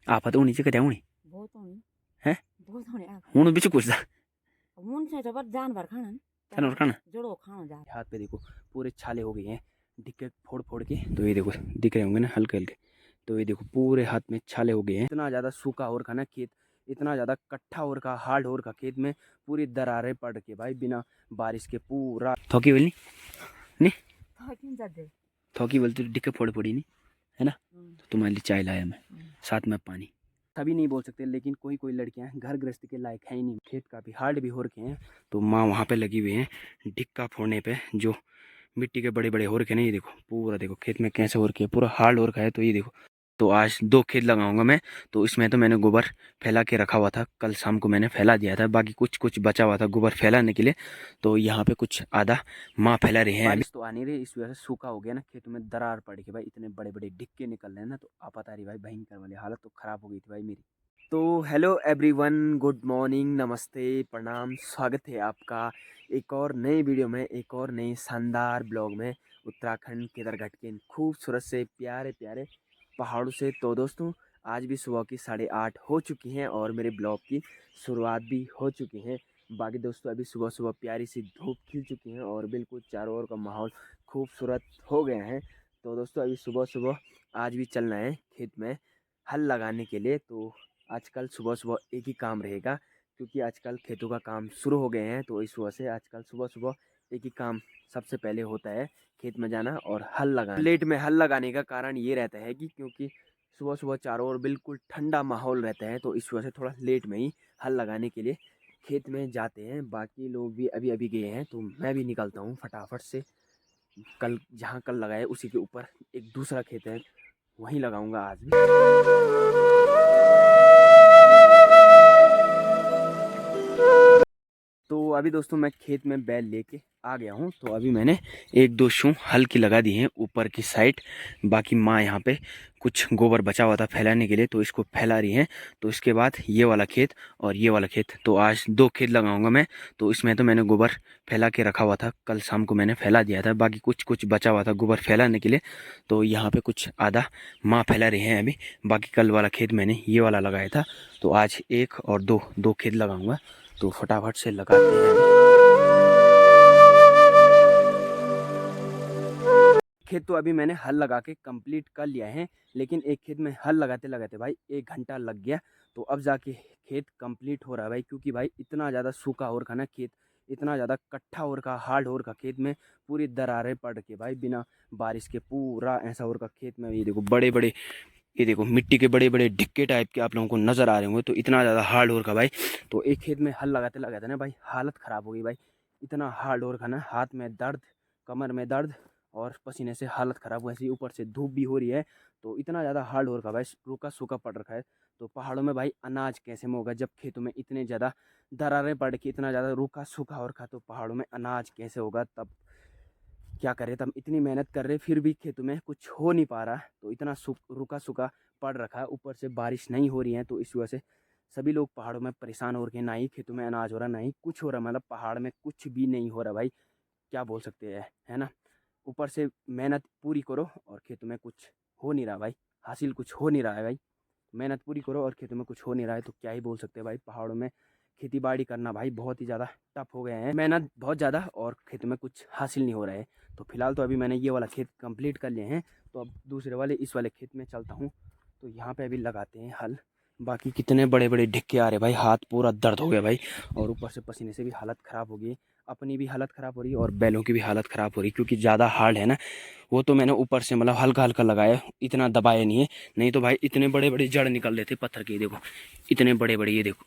आफत होनी चाहिए क्या होनी बहुत होनी है बहुत होने आप हूँ बिच कुछ मुन से तो बस जानवर खाना जानवर खाना जोड़ो खाना जा हाथ पे देखो पूरे छाले हो गए हैं डिक्के फोड़ फोड़ के। तो ये देखो दिख रहे होंगे ना हल्के हल्के। तो ये देखो पूरे हाथ में छाले हो गए हैं। इतना ज़्यादा सूखा हो रखा ना खेत, इतना ज़्यादा कट्ठा हो रखा हार्ड हो रखा खेत में, पूरी दरारें पड़ के भाई बिना बारिश के पूरा थोकी बोली नहीं थोकी बोलती डिक्के फोड़ फोड़ी नहीं है ना। तो तुम्हारे लिए चाय लाया मैं, साथ में पानी। सभी नहीं बोल सकते लेकिन कोई कोई लड़कियां घर गृहस्थ के लायक है ही नहीं। खेत काफ़ी हार्ड भी हो रखे हैं। तो माँ वहाँ पे लगी हुई हैं डिक्का फोड़ने पे, जो मिट्टी के बड़े बड़े हो रखे हैं। ये देखो पूरा देखो खेत में कैसे हो रखे है, पूरा हार्ड हो रखा है। तो ये देखो तो आज 2 खेत लगाऊंगा मैं। तो इसमें तो मैंने गोबर फैला के रखा हुआ था, कल शाम को मैंने फैला दिया था, बाकी कुछ कुछ बचा हुआ था गोबर फैलाने के लिए। तो यहाँ पे कुछ आधा माँ फैला रही है। बारिश तो आ नहीं रही, इस वजह से सूखा हो गया ना खेतों में, दरार पड़ के भाई इतने बड़े बड़े डिक्के निकल रहे हैं ना। तो आपात आ रही भाई, भयंकर वाली हालत तो खराब हो गई थी भाई मेरी। तो हेलो एवरीवन, गुड मॉर्निंग, नमस्ते, प्रणाम, स्वागत है आपका एक और नई वीडियो में, एक और नई शानदार ब्लॉग में, उत्तराखंड केदारघाट के इन खूबसूरत से प्यारे प्यारे पहाड़ों से। तो दोस्तों आज भी सुबह की 8:30 हो चुकी हैं और मेरे ब्लॉग की शुरुआत भी हो चुकी है। बाकी दोस्तों अभी सुबह सुबह प्यारी सी धूप खिल चुकी है और बिल्कुल चारों ओर का माहौल खूबसूरत हो गया है। तो दोस्तों अभी सुबह सुबह आज भी चलना है खेत में हल लगाने के लिए। तो आजकल सुबह सुबह एक ही काम रहेगा, क्योंकि आजकल खेतों का काम शुरू हो गए हैं। तो इस वजह से आजकल सुबह सुबह एक ही काम सबसे पहले होता है, खेत में जाना और हल लगाना। लेट में हल लगाने का कारण ये रहता है कि क्योंकि सुबह सुबह चारों ओर बिल्कुल ठंडा माहौल रहता है। तो इस वजह से थोड़ा लेट में ही हल लगाने के लिए खेत में जाते हैं। बाकी लोग भी अभी अभी गए हैं, तो मैं भी निकलता हूँ फटाफट से। कल जहाँ कल लगाए उसी के ऊपर एक दूसरा खेत है, वहीं लगाऊंगा आज भी। तो अभी दोस्तों मैं खेत में बैल लेके आ गया हूँ। तो अभी मैंने 1-2 शू हल्की लगा दी हैं ऊपर की साइड। बाकी माँ यहाँ पे कुछ गोबर बचा हुआ था फैलाने के लिए, तो इसको फैला रही हैं। तो इसके बाद ये वाला खेत और ये वाला खेत, तो आज 2 खेत लगाऊंगा मैं। तो इसमें तो मैंने गोबर फैला के रखा हुआ था, कल शाम को मैंने फैला दिया था, बाकी कुछ कुछ बचा हुआ था गोबर फैलाने के लिए। तो यहाँ पे कुछ आधा माँ फैला रही हैं अभी। बाकी कल वाला खेत मैंने ये वाला लगाया था। तो आज 1 और 2 खेत लगाऊंगा। तो फटाफट से लगाते हैं। खेत तो अभी मैंने हल लगा के कंप्लीट कर लिया है, लेकिन एक खेत में हल लगाते लगाते भाई 1 घंटा लग गया। तो अब जाके खेत कंप्लीट हो रहा है भाई, क्योंकि भाई इतना ज़्यादा सूखा हो रखा ना खेत, इतना ज़्यादा कट्ठा हो रखा हार्ड हो रखा खेत में, पूरी दरारें पड़ के भाई बिना बारिश के पूरा ऐसा हो रखा खेत में। ये देखो बड़े बड़े, ये देखो मिट्टी के बड़े बड़े ढिक्के टाइप के आप लोगों को नज़र आ रहे होंगे। तो इतना ज़्यादा हार्ड हो रखा भाई। तो एक खेत में हल लगाते लगाते ना भाई हालत ख़राब हो गई भाई, इतना हार्ड हो रखा ना, हाथ में दर्द, कमर में दर्द और पसीने से हालत ख़राब। वैसे ही ऊपर से धूप भी हो रही है, तो इतना ज़्यादा हार्ड हो रखा भाई, रूखा सूखा पड़ रखा है। तो पहाड़ों में भाई अनाज कैसे में होगा जब खेतों में इतने ज़्यादा दरारें पड़ के इतना ज़्यादा रूखा सूखा हो रखा, तो पहाड़ों में अनाज कैसे होगा। तब क्या करें, तब इतनी मेहनत कर रहे फिर भी खेतों में कुछ हो नहीं पा रहा। तो इतना रूखा सूखा पड़ रखा है, ऊपर से बारिश नहीं हो रही है। तो इस वजह से सभी लोग पहाड़ों में परेशान हो रखे हैं, ना ही खेतों में अनाज हो रहा, ना ही कुछ हो रहा, मतलब पहाड़ में कुछ भी नहीं हो रहा भाई। क्या बोल सकते हैं, है ना। ऊपर से मेहनत पूरी करो और खेतों में कुछ हो नहीं रहा भाई, हासिल कुछ हो नहीं रहा है भाई। मेहनत पूरी करो और खेतों में कुछ हो नहीं रहा है, तो क्या ही बोल सकते हैं भाई। पहाड़ों में खेती बाड़ी करना भाई बहुत ही ज़्यादा टफ हो गए हैं, मेहनत बहुत ज़्यादा और खेतों में कुछ हासिल नहीं हो रहा है। तो फिलहाल तो अभी मैंने ये वाला खेत कंप्लीट कर लिए हैं। तो अब दूसरे वाले इस वाले खेत में चलता हूँ। तो यहाँ पे अभी लगाते हैं हल। बाकी कितने बड़े बड़े ढिक्के आ रहे भाई, हाथ पूरा दर्द हो गया भाई, और ऊपर से पसीने से भी हालत ख़राब हो गई। अपनी भी हालत ख़राब हो रही है और बैलों की भी हालत ख़राब हो रही है, क्योंकि ज़्यादा हार्ड है ना। वो तो मैंने ऊपर से मतलब हल्का हल्का लगाया, इतना दबाया नहीं है, नहीं तो भाई इतने बड़े बड़े जड़ निकल रहे थे पत्थर के। देखो इतने बड़े बड़े, ये देखो,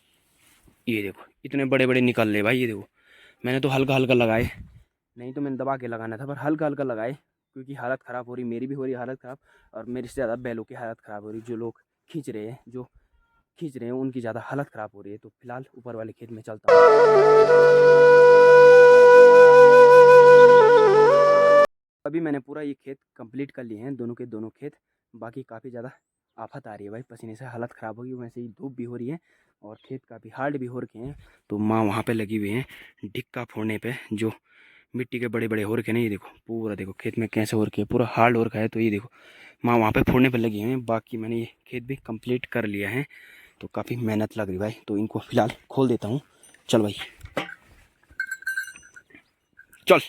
ये देखो इतने बड़े बड़े निकल रहे भाई। ये देखो मैंने तो हल्का हल्का लगाए, नहीं तो मैंने दबा के लगाना था, पर हल्का हल्का लगाए, क्योंकि हालत ख़राब हो रही, मेरी भी हो रही हालत ख़राब, और मेरे से ज़्यादा बैलों की हालत ख़राब हो रही। जो लोग खींच रहे हैं, जो खींच रहे हैं उनकी ज़्यादा हालत ख़राब हो रही है। तो फिलहाल ऊपर वाले खेत में चलता हूँ। अभी मैंने पूरा ये खेत कंप्लीट कर लिए हैं, दोनों के दोनों खेत। बाकी काफ़ी ज़्यादा आफत आ रही है भाई, पसीने से हालत ख़राब होगी, वैसे ही धूप भी हो रही है और खेत काफ़ी हार्ड भी हो रखे हैं। तो माँ वहाँ पे लगी हुई हैं डिक्का फोड़ने पे, जो मिट्टी के बड़े बड़े हो रखे हैं। ये देखो पूरा देखो खेत में कैसे हो रखे है, पूरा हार्ड हो रखा है। तो ये देखो माँ वहाँ पे फोड़ने पर लगी हुई है। बाकी मैंने ये खेत भी कंप्लीट कर लिया है, तो काफ़ी मेहनत लग रही भाई। तो इनको फिलहाल खोल देता हूँ। चल भाई चल।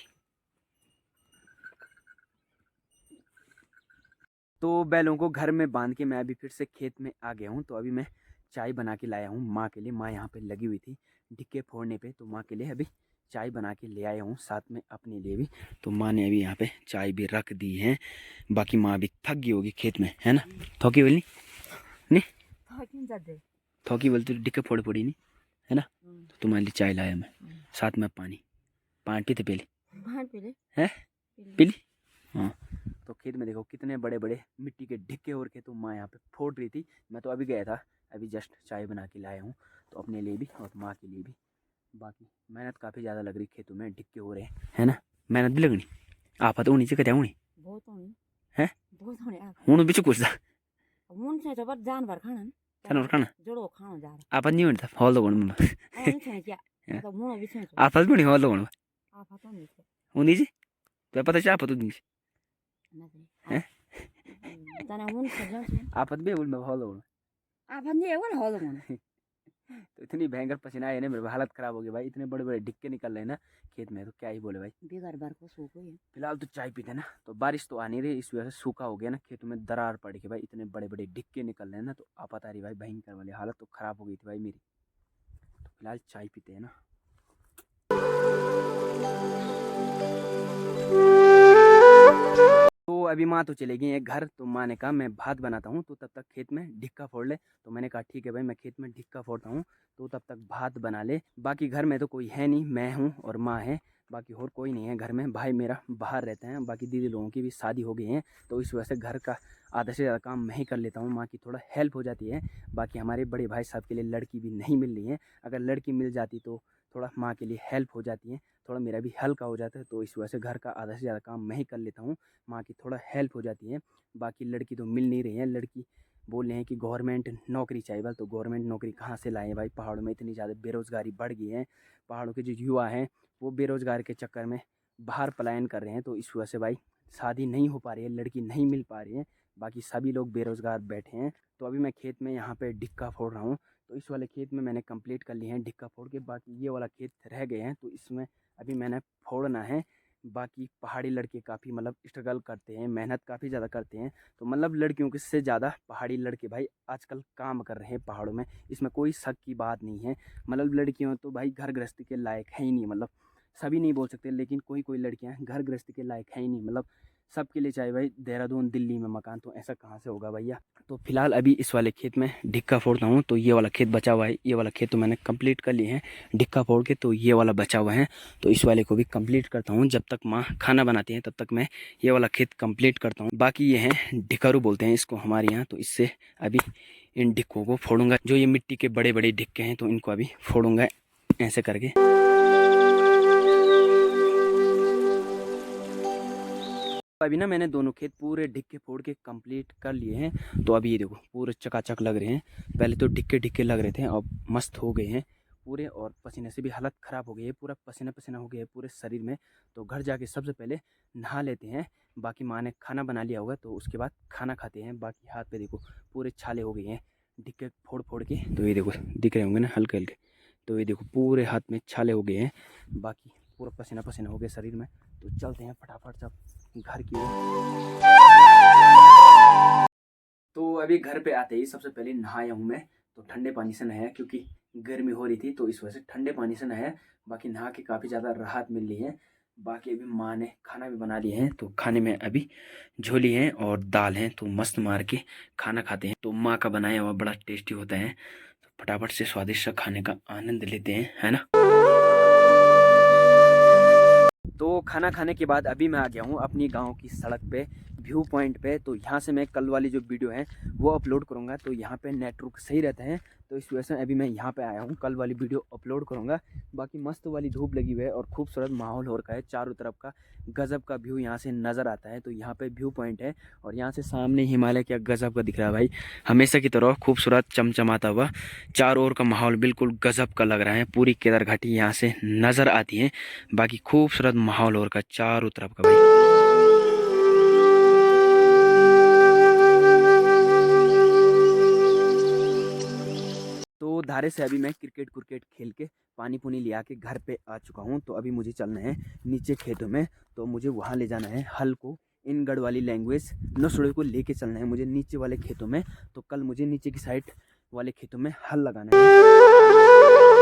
तो बैलों को घर में बांध के मैं अभी फिर से खेत में आ गया हूँ। तो अभी मैं चाय बना के लाया हूँ माँ के लिए। माँ यहाँ पे लगी हुई थी ढिक्के फोड़ने पे, तो माँ के लिए अभी चाय बना के ले आया हूँ, साथ में अपने लिए भी। तो माँ ने अभी यहाँ पे चाय भी रख दी है। बाकी माँ अभी थक गई होगी खेत में, है ना? थोकी बोली नहीं, थोकी बोलती ढिक्के फोड़ फोड़ी नहीं, है ना? तो तुम्हारे लिए चाय लाया मैं, साथ में पानी। पानी थे पहले है पीली। हाँ, तो खेत में देखो कितने बड़े बड़े मिट्टी के ढिक्के और के, तो माँ यहाँ पे फोड़ रही थी। मैं तो अभी गया था, अभी जस्ट चाय बना के लाया हूँ, तो अपने लिए भी और माँ के लिए भी। बाकी मेहनत काफ़ी ज़्यादा लग रही खेतों में, ढिक्के हो रहे हैं, है ना? मेहनत भी लगनी। आप तो होनी चाहिए, क्या होनी है? हूँ बिच कुछ जानवर खाना जानवर खाना जोड़ो खाना जा आप नहीं होता हॉल दो आप भी नहीं हॉल दो होनी जी। तो पता चला आप तो नहीं है आप भी बोल मैं हॉल दो। तो इतनी भयंकर पसीना है ना, मेरे हालत खराब हो गई भाई। इतने बड़े बड़े ढिक्के निकल रहे हैं ना खेत में, तो क्या ही बोले भाई। फिलहाल तो चाय पीते ना, तो बारिश तो आ नहीं रही, इस वजह से सूखा हो गया ना खेतों में, दरार पड़ गई भाई। इतने बड़े बड़े ढिक्के निकल रहे हैं ना, तो आफत आ रही भाई, भयंकर वाली हालत तो खराब हो गई थी भाई मेरी। तो फिलहाल चाय पीते हैं ना। तो अभी माँ तो चले गई है घर, तो माँ ने कहा मैं भात बनाता हूँ, तो तब तक खेत में ढिक्का फोड़ ले। तो मैंने कहा ठीक है भाई, मैं खेत में ढिक्का फोड़ता हूँ, तो तब तक भात बना ले। बाकी घर में तो कोई है नहीं, मैं हूँ और माँ है, बाकी और कोई नहीं है घर में। भाई मेरा बाहर रहते हैं, बाकी दीदी लोगों की भी शादी हो गई है, तो इस वजह से घर का आधा से ज़्यादा काम मैं ही कर लेता हूँ। माँ की थोड़ा हेल्प हो जाती है। बाकी हमारे बड़े भाई साहब के लिए लड़की भी नहीं मिल रही है, अगर लड़की मिल जाती तो थोड़ा माँ के लिए हेल्प हो जाती है, थोड़ा मेरा भी हल्का हो जाता है। तो इस वजह से घर का आधा से ज़्यादा काम मैं ही कर लेता हूँ, माँ की थोड़ा हेल्प हो जाती है। बाकी लड़की तो मिल नहीं रही है, लड़की बोल रहे हैं कि गवर्नमेंट नौकरी चाहिए भाई। तो गवर्नमेंट नौकरी कहाँ से लाएं भाई, पहाड़ों में इतनी ज़्यादा बेरोज़गारी बढ़ गई है। पहाड़ों के जो युवा हैं वो बेरोज़गार के चक्कर में बाहर पलायन कर रहे हैं, तो इस वजह से भाई शादी नहीं हो पा रही है, लड़की नहीं मिल पा रही है। बाकी सभी लोग बेरोज़गार बैठे हैं। तो अभी मैं खेत में यहाँ पे ढिक्का फोड़ रहा हूँ, तो इस वाले खेत में मैंने कंप्लीट कर लिए हैं ढिक्का फोड़ के। बाकी ये वाला खेत रह गए हैं, तो इसमें अभी मैंने फोड़ना है। बाकी पहाड़ी लड़के काफ़ी मतलब स्ट्रगल करते हैं, मेहनत काफ़ी ज़्यादा करते हैं। तो मतलब लड़कियों के से ज़्यादा पहाड़ी लड़के भाई आजकल काम कर रहे हैं पहाड़ों में, इसमें कोई शक की बात नहीं है। मतलब लड़कियों तो भाई घर गृहस्थी के लायक है ही नहीं, मतलब सभी नहीं बोल सकते, लेकिन कोई कोई लड़कियां घर गृहस्थी के लायक है ही नहीं। मतलब सबके लिए चाहिए भाई देहरादून दिल्ली में मकान, तो ऐसा कहाँ से होगा भैया। तो फिलहाल अभी इस वाले खेत में ढिक्का फोड़ता हूँ। तो ये वाला खेत बचा हुआ है, ये वाला खेत तो मैंने कंप्लीट कर लिए हैं ढिक्का फोड़ के, तो ये वाला बचा हुआ है, तो इस वाले को भी कंप्लीट करता हूँ। जब तक माँ खाना बनाती है तब तक मैं ये वाला खेत कंप्लीट करता हूँ। बाकी ये है ढिकारू बोलते हैं इसको हमारे यहाँ, तो इससे अभी इन ढिक्कों को फोड़ूंगा। जो ये मिट्टी के बड़े बड़े ढिक्के हैं, तो इनको अभी फोड़ूंगा ऐसे करके। अभी ना मैंने दोनों खेत पूरे ढिक्के फोड़ के कंप्लीट कर लिए हैं। तो अभी ये देखो पूरे चकाचक लग रहे हैं। पहले तो ढिक्के ढिक्के लग रहे थे, अब मस्त हो गए हैं पूरे, और पसीने से भी हालत ख़राब हो गई है, पूरा पसीना पसीना हो गया है पूरे शरीर में। तो घर जाके सबसे पहले नहा लेते हैं। बाकी माँ ने खाना बना लिया होगा, तो उसके बाद खाना खाते हैं। बाकी हाथ पे देखो पूरे छाले हो गए हैं ढिक्के फोड़ फोड़ के, तो ये देखो दिख रहे होंगे ना हल्के हल्के, तो ये देखो पूरे हाथ में छाले हो गए हैं। बाकी पूरा पसीना पसीना हो गया शरीर में। तो चलते हैं फटाफट सब घर की ओर। तो अभी घर पे आते ही सबसे पहले नहाया हूँ मैं, तो ठंडे पानी से नहाया क्योंकि गर्मी हो रही थी, तो इस वजह से ठंडे पानी से नहाया। बाकी नहा के काफ़ी ज़्यादा राहत मिल रही है। बाकी अभी माँ ने खाना भी बना लिए हैं, तो खाने में अभी झोली हैं और दाल हैं, तो मस्त मार के खाना खाते हैं। तो माँ का बनाया हुआ बड़ा टेस्टी होता है, तो फटाफट से स्वादिष्ट खाने का आनंद लेते हैं, है ना। तो खाना खाने के बाद अभी मैं आ गया हूँ अपनी गांव की सड़क पे, व्यू पॉइंट पे। तो यहाँ से मैं कल वाली जो वीडियो है वो अपलोड करूँगा, तो यहाँ पे नेटवर्क सही रहता है, तो इस वजह से अभी मैं यहाँ पे आया हूँ, कल वाली वीडियो अपलोड करूँगा। बाकी मस्त वाली धूप लगी हुई है और खूबसूरत माहौल हो रखा है, चारों तरफ का गज़ब का व्यू यहाँ से नज़र आता है। तो यहाँ पे व्यू पॉइंट है और यहाँ से सामने हिमालय क्या गज़ब का दिख रहा है भाई, हमेशा की तरह खूबसूरत चमचमाता हुआ। चारों ओर का माहौल बिल्कुल गज़ब का लग रहा है, पूरी केदार घाटी यहाँ से नज़र आती है। बाकी खूबसूरत माहौल हो रखा है चारों तरफ का भाई। तो धारे से अभी मैं क्रिकेट खेल के पानी पुनी लिया के घर पे आ चुका हूँ। तो अभी मुझे चलना है नीचे खेतों में, तो मुझे वहाँ ले जाना है हल को, इन गढ़ वाली लैंग्वेज नसुड़े को लेके चलना है मुझे नीचे वाले खेतों में। तो कल मुझे नीचे की साइड वाले खेतों में हल लगाना है।